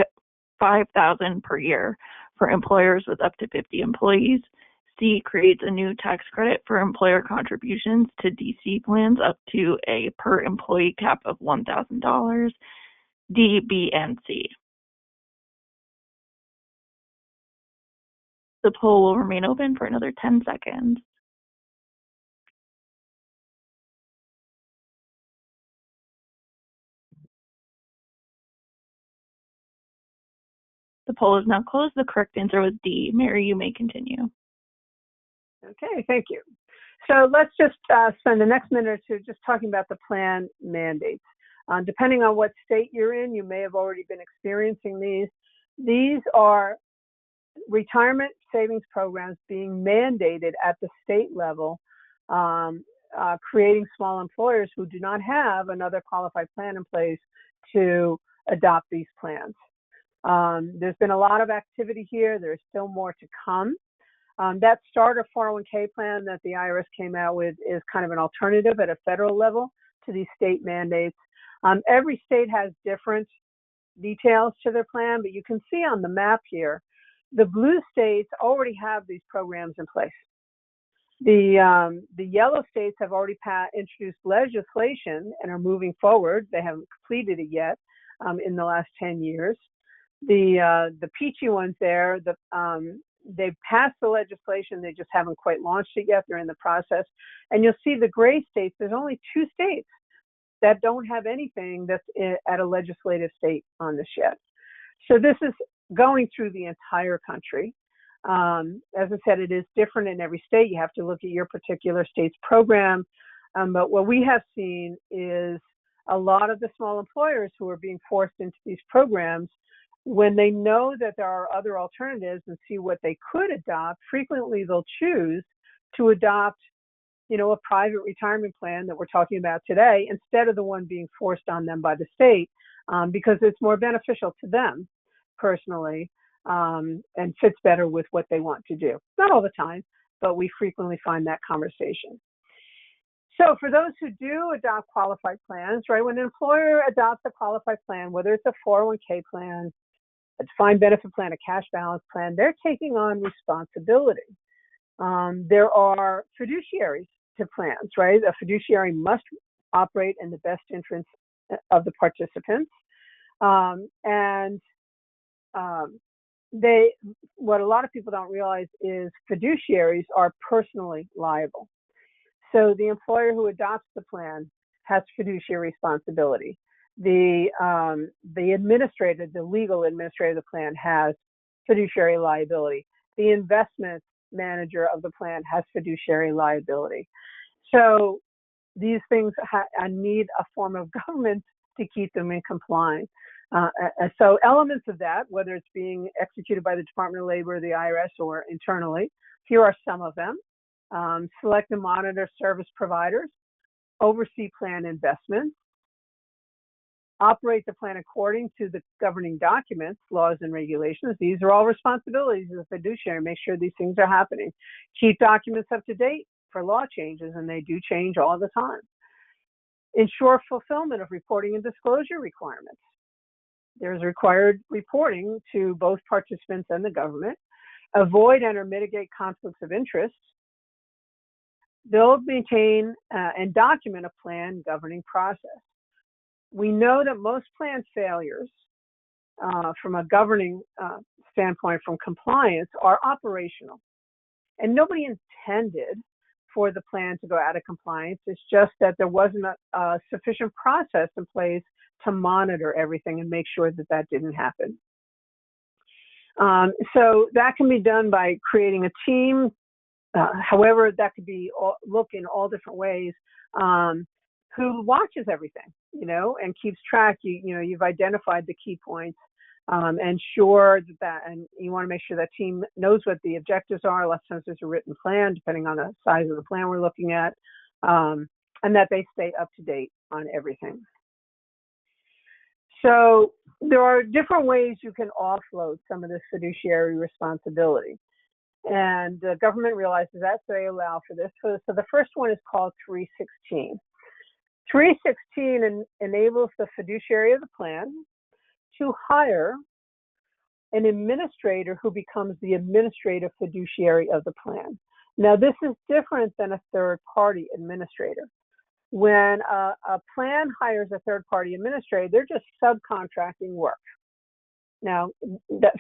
$5,000 per year for employers with up to 50 employees. C, creates a new tax credit for employer contributions to DC plans up to a per employee cap of $1,000. D, B, and C. The poll will remain open for another 10 seconds. The poll is now closed. The correct answer was D. Mary, you may continue. Okay, thank you. So let's just spend the next minute or two just talking about the plan mandates. Depending on what state you're in, you may have already been experiencing these. These are retirement savings programs being mandated at the state level, creating small employers who do not have another qualified plan in place to adopt these plans. There's been a lot of activity here. There's still more to come. That starter 401k plan that the IRS came out with is kind of an alternative at a federal level to these state mandates. Every state has different details to their plan, but you can see on the map here, the blue states already have these programs in place. The yellow states have already introduced legislation and are moving forward. They haven't completed it yet in the last 10 years. The peachy ones there, they've passed the legislation, they just haven't quite launched it yet. They're in the process. And you'll see the gray states, there's only 2 states that don't have anything that's at a legislative state on this yet. So this is going through the entire country. As I said, it is different in every state. You have to look at your particular state's program. But what we have seen is a lot of the small employers who are being forced into these programs, when they know that there are other alternatives and see what they could adopt, frequently they'll choose to adopt, a private retirement plan that we're talking about today, instead of the one being forced on them by the state, because it's more beneficial to them personally, and fits better with what they want to do. Not all the time, but we frequently find that conversation. So for those who do adopt qualified plans, right, when an employer adopts a qualified plan, whether it's a 401k plan, a defined benefit plan, a cash balance plan, they're taking on responsibility. There are fiduciaries to plans, right? A fiduciary must operate in the best interest of the participants. What a lot of people don't realize is fiduciaries are personally liable. So the employer who adopts the plan has fiduciary responsibility. The administrator, the legal administrator of the plan has fiduciary liability. The investment manager of the plan has fiduciary liability. So these things need a form of government to keep them in compliance. So elements of that, whether it's being executed by the Department of Labor, the IRS, or internally, here are some of them. Select and monitor service providers, oversee plan investments, operate the plan according to the governing documents, laws, and regulations. These are all responsibilities of the fiduciary. Make sure these things are happening. Keep documents up to date for law changes, and they do change all the time. Ensure fulfillment of reporting and disclosure requirements. There's required reporting to both participants and the government. Avoid and or mitigate conflicts of interest. Build, maintain, and document a plan governing process. We know that most plan failures from a governing standpoint, from compliance, are operational. And nobody intended for the plan to go out of compliance. It's just that there wasn't a sufficient process in place to monitor everything and make sure that that didn't happen. So that can be done by creating a team. However, that could be look in all different ways. Who watches everything, and keeps track. You've identified the key points. Ensure and you want to make sure that team knows what the objectives are. A lot of times there's a written plan, depending on the size of the plan we're looking at, and that they stay up to date on everything. So there are different ways you can offload some of this fiduciary responsibility. And the government realizes that, so they allow for this. So the first one is called 316. 316 enables the fiduciary of the plan to hire an administrator who becomes the administrative fiduciary of the plan. Now, this is different than a third-party administrator. When a plan hires a third-party administrator, they're just subcontracting work. Now,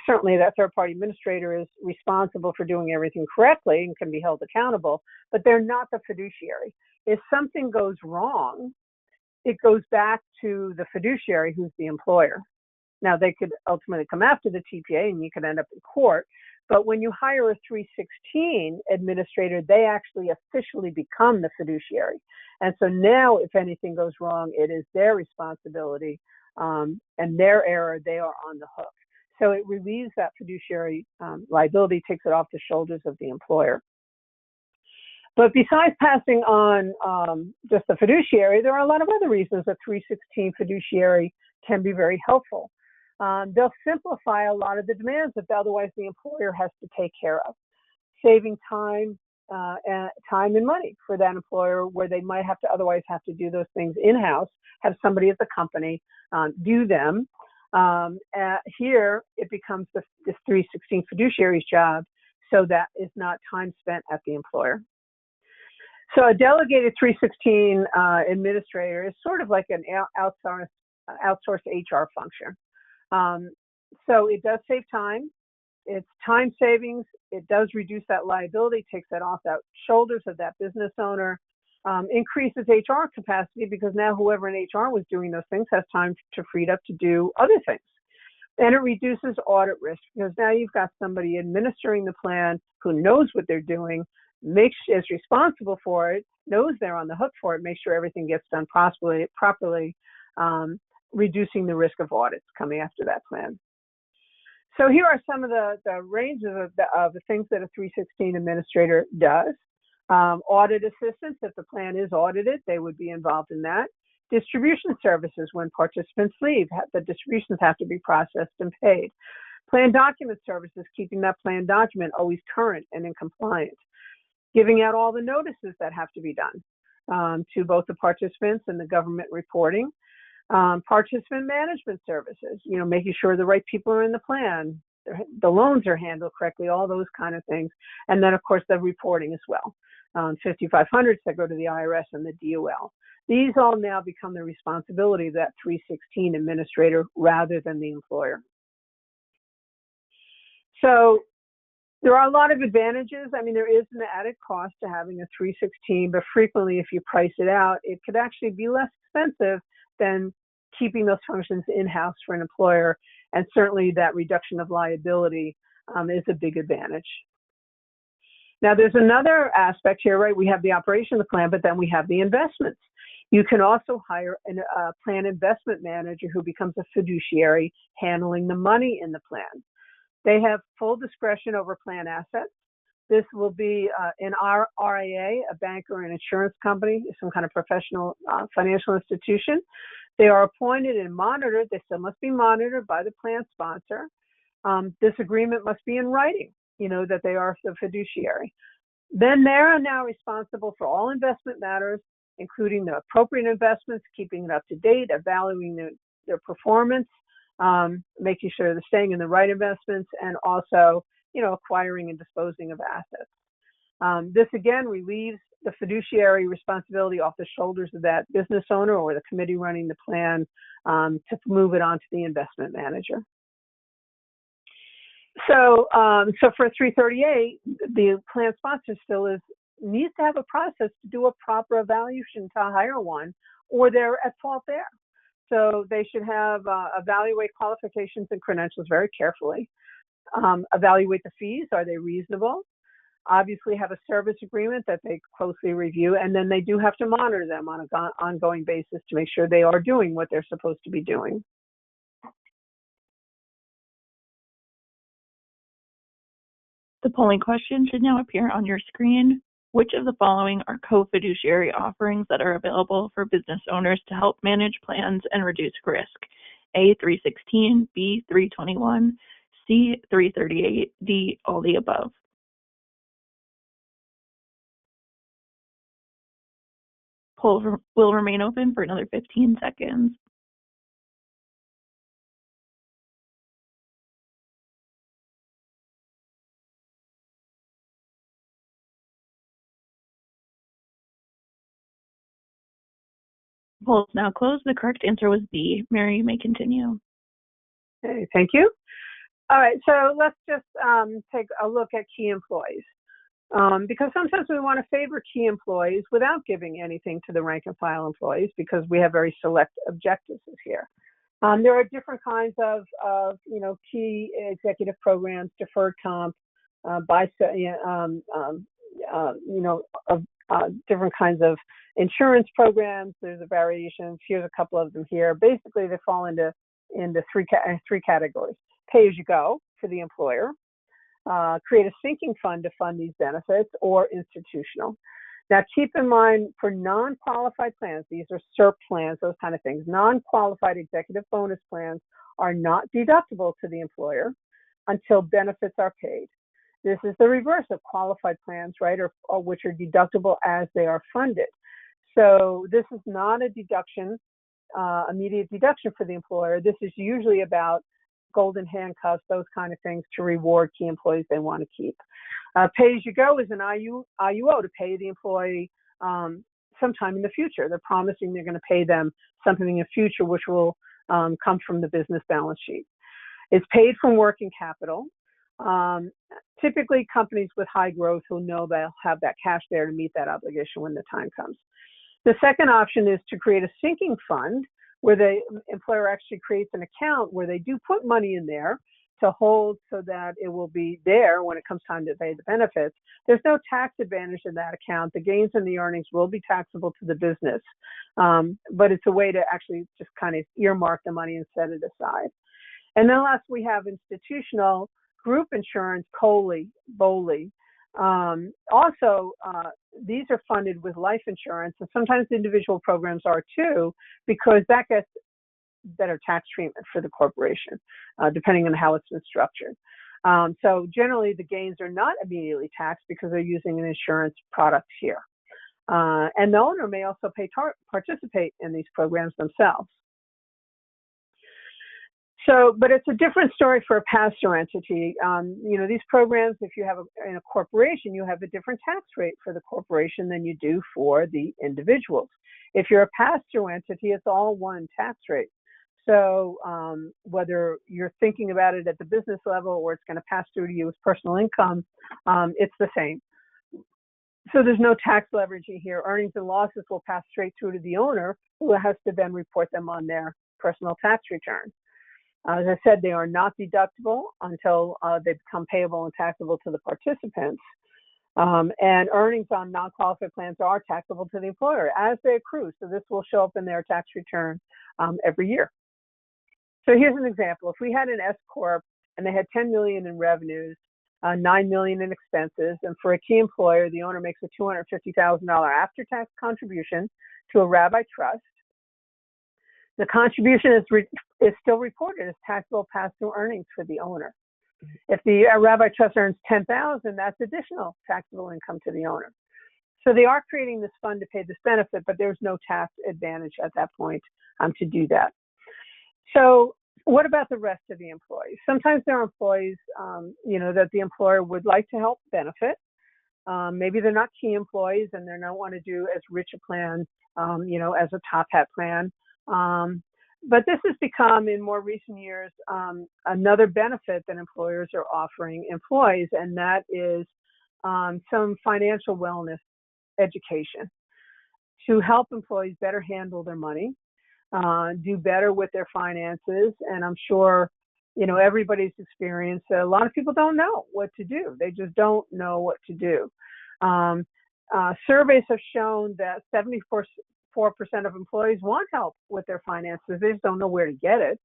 certainly that third-party administrator is responsible for doing everything correctly and can be held accountable, but they're not the fiduciary. If something goes wrong, it goes back to the fiduciary, who's the employer. Now, they could ultimately come after the TPA and you could end up in court, but when you hire a 316 administrator, they actually officially become the fiduciary. And so now, if anything goes wrong, it is their responsibility, and their error, they are on the hook. So it relieves that fiduciary liability, takes it off the shoulders of the employer. But besides passing on just the fiduciary, there are a lot of other reasons a 316 fiduciary can be very helpful. They'll simplify a lot of the demands that otherwise the employer has to take care of, saving time and money for that employer, where they might have to otherwise have to do those things in-house, have somebody at the company do them. Here, it becomes this 316 fiduciary's job, so that is not time spent at the employer. So a delegated 316 administrator is sort of like an outsourced HR function. So it does save time. It's time savings. It does reduce that liability, takes that off the shoulders of that business owner, increases HR capacity, because now whoever in HR was doing those things has time to free up to do other things. And it reduces audit risk, because now you've got somebody administering the plan who knows what they're doing, is responsible for it, knows they're on the hook for it, make sure everything gets done properly, reducing the risk of audits coming after that plan. So here are some of the ranges of the things that a 316 administrator does. Audit assistance, if the plan is audited, they would be involved in that. Distribution services, when participants leave, the distributions have to be processed and paid. Plan document services, keeping that plan document always current and in compliance. Giving out all the notices that have to be done to both the participants and the government reporting. Participant management services, making sure the right people are in the plan, the loans are handled correctly, all those kind of things. And then, of course, the reporting as well. 5500s that go to the IRS and the DOL. These all now become the responsibility of that 316 administrator rather than the employer. So there are a lot of advantages. I mean, there is an added cost to having a 316, but frequently if you price it out, it could actually be less expensive than keeping those functions in-house for an employer. And certainly that reduction of liability is a big advantage. Now, there's another aspect here, right? We have the operation of the plan, but then we have the investments. You can also hire a plan investment manager who becomes a fiduciary handling the money in the plan. They have full discretion over plan assets. This will be an RIA, a bank or an insurance company, some kind of professional financial institution. They are appointed and monitored. They still must be monitored by the plan sponsor. This agreement must be in writing, that they are the fiduciary. Then they are now responsible for all investment matters, including the appropriate investments, keeping it up to date, evaluating their performance, making sure they're staying in the right investments, and also, acquiring and disposing of assets. This again relieves the fiduciary responsibility off the shoulders of that business owner or the committee running the plan to move it on to the investment manager. So for 338, the plan sponsor still needs to have a process to do a proper evaluation to hire one, or they're at fault there. So they should have evaluate qualifications and credentials very carefully, evaluate the fees, are they reasonable? Obviously have a service agreement that they closely review, and then they do have to monitor them on an ongoing basis to make sure they are doing what they're supposed to be doing. The polling question should now appear on your screen. Which of the following are co-fiduciary offerings that are available for business owners to help manage plans and reduce risk? A, 316, B, 321, C, 338, D, all the above. Poll will remain open for another 15 seconds. Poll is now closed. The correct answer was B. Mary, you may continue. Okay, thank you. All right, so let's just take a look at key employees. Because sometimes we want to favor key employees without giving anything to the rank and file employees because we have very select objectives here. There are different kinds of key executive programs, deferred comp, different kinds of insurance programs. There's a variation. Here's a couple of them here. Basically, they fall into three categories: pay as you go for the employer, create a sinking fund to fund these benefits, or institutional. Now, keep in mind for non-qualified plans, these are SERP plans, those kind of things. Non-qualified executive bonus plans are not deductible to the employer until benefits are paid. This is the reverse of qualified plans, right, or which are deductible as they are funded. So this is not a deduction, immediate deduction for the employer. This is usually about golden handcuffs, those kind of things to reward key employees they want to keep. Pay as you go is an IUO to pay the employee sometime in the future. They're promising they're going to pay them something in the future, which will come from the business balance sheet. It's paid from working capital. Typically companies with high growth who know they'll have that cash there to meet that obligation when the time comes. The second option is to create a sinking fund where the employer actually creates an account where they do put money in there to hold so that it will be there when it comes time to pay the benefits. There's no tax advantage in that account. The gains and the earnings will be taxable to the business, but it's a way to actually just kind of earmark the money and set it aside. And then last, we have institutional group insurance, BOLI. Also, these are funded with life insurance, and sometimes individual programs are too, because that gets better tax treatment for the corporation, depending on how it's been structured. So generally, the gains are not immediately taxed because they're using an insurance product here. And the owner may also participate in these programs themselves. So, but it's a different story for a pass-through entity. These programs, if you have in a corporation, you have a different tax rate for the corporation than you do for the individuals. If you're a pass-through entity, it's all one tax rate. So whether you're thinking about it at the business level or it's going to pass through to you as personal income, it's the same. So there's no tax leveraging here. Earnings and losses will pass straight through to the owner, who has to then report them on their personal tax return. As I said, they are not deductible until they become payable and taxable to the participants. And earnings on non-qualified plans are taxable to the employer as they accrue. So this will show up in their tax return every year. So here's an example. If we had an S Corp and they had $10 million in revenues, $9 million in expenses, and for a key employer, the owner makes a $250,000 after-tax contribution to a rabbi trust, the contribution is still reported as taxable pass-through earnings for the owner. If the rabbi trust earns $10,000, that's additional taxable income to the owner. So they are creating this fund to pay this benefit, but there's no tax advantage at that point to do that. So what about the rest of the employees? Sometimes there are employees, that the employer would like to help benefit. Maybe they're not key employees and they don't want to do as rich a plan, as a top hat plan. But this has become, in more recent years, another benefit that employers are offering employees, and that is some financial wellness education to help employees better handle their money, do better with their finances. And I'm sure, everybody's experienced that a lot of people don't know what to do. They just don't know what to do. Surveys have shown that 74% of employees want help with their finances. They just don't know where to get it.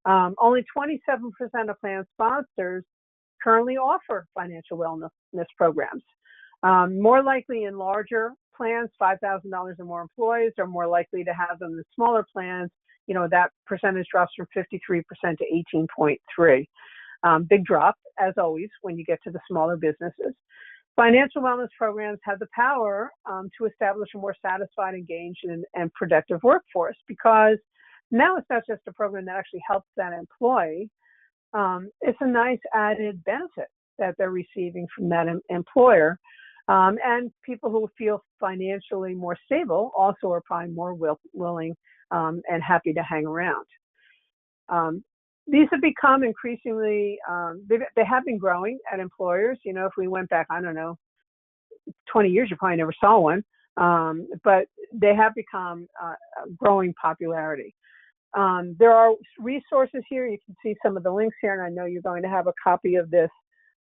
Only 27% of plan sponsors currently offer financial wellness programs. More likely in larger plans, $5,000 or more employees, are more likely to have them. In smaller plans, that percentage drops from 53% to 18.3%. Big drop, as always, when you get to the smaller businesses. Financial wellness programs have the power to establish a more satisfied, engaged, and productive workforce, because now it's not just a program that actually helps that employee. It's a nice added benefit that they're receiving from that employer. And people who feel financially more stable also are probably more willing and happy to hang around. These have become increasingly, they have been growing at employers. If we went back, 20 years, you probably never saw one, but they have become growing popularity. There are resources here. You can see some of the links here, and I know you're going to have a copy of this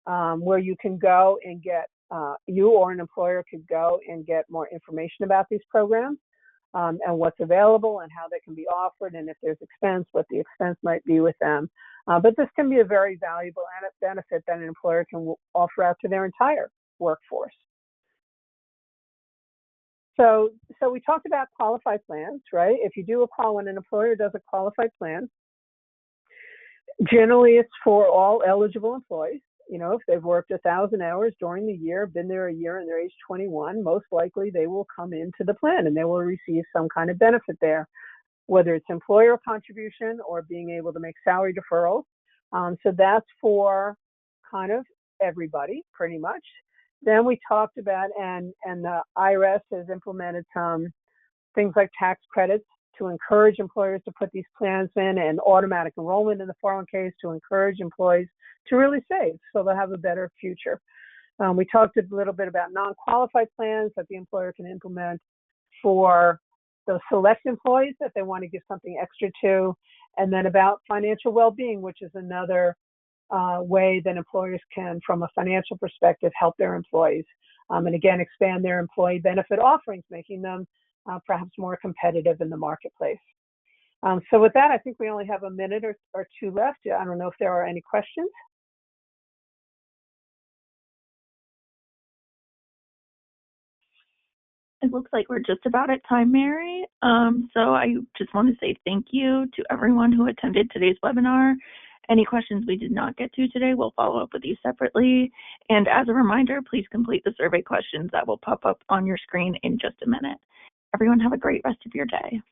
where you can go and get, you or an employer could go and get more information about these programs. And what's available and how they can be offered, and if there's expense, what the expense might be with them. But this can be a very valuable benefit that an employer can offer out to their entire workforce. So we talked about qualified plans, right? If you do when an employer does a qualified plan, generally it's for all eligible employees. If they've worked 1,000 hours during the year, been there a year, and they're age 21, most likely they will come into the plan and they will receive some kind of benefit there, whether it's employer contribution or being able to make salary deferrals. So that's for kind of everybody, pretty much. Then we talked about, and the IRS has implemented some things like tax credits to encourage employers to put these plans in, and automatic enrollment in the 401ks to encourage employees to really save so they'll have a better future. We talked a little bit about non-qualified plans that the employer can implement for those select employees that they want to give something extra to, and then about financial well-being, which is another way that employers can, from a financial perspective, help their employees. And again, expand their employee benefit offerings, making them perhaps more competitive in the marketplace. So with that, I think we only have a minute or two left. I don't know if there are any questions. It looks like we're just about at time, Mary. So I just want to say thank you to everyone who attended today's webinar. Any questions we did not get to today, we'll follow up with you separately. And as a reminder, please complete the survey questions that will pop up on your screen in just a minute. Everyone have a great rest of your day.